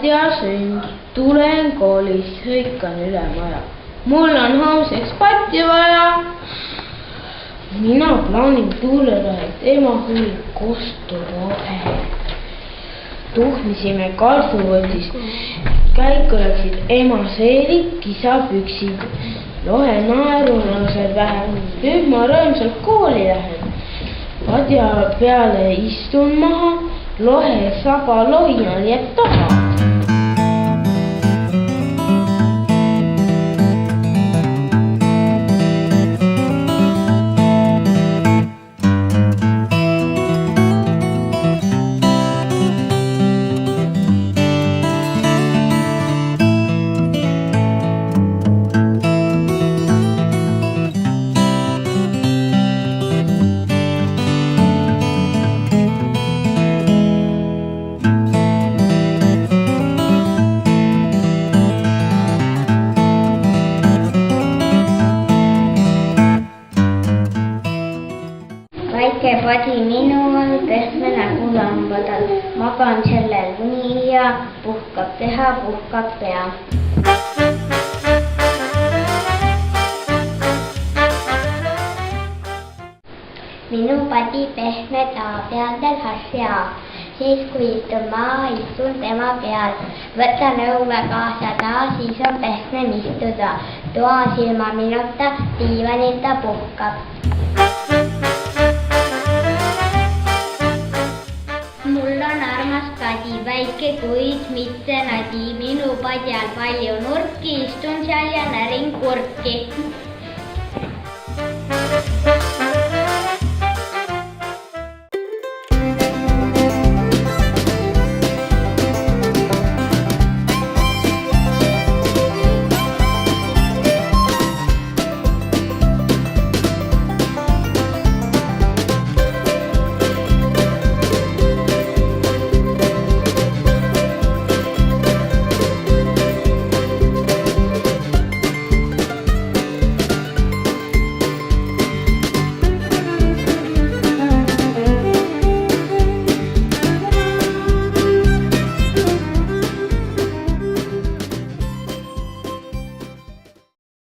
Padja sünd, tulen koolist, hõikan üle maja. Mul on homseks patja vaja. Mina plaanin tuulelahet, ema huvi kosturohe. Tuhmisime kasvuvotis, käiku läksid ema seelik, isa püksid. Lohe naerul laseb vähe, nüüd ma rõõmsalt kooli lähen. Padja peale istun maha, lohe saba lohinal jääb taha. Väike padi minul, pehme nägu lambadel, magan sellel nii hea, puhkab keha, puhkab pea. Minu padi pehme taapealdel hasja, siis kui istun tema peal, võtan õue kaasa ta, siis on pehmem istuda, toas ilma minuta diivanil ta puhkab. Mul on armas padi, väike, kuid mitte nadi, minu padjal palju nurki, istun seal ja närin kurki.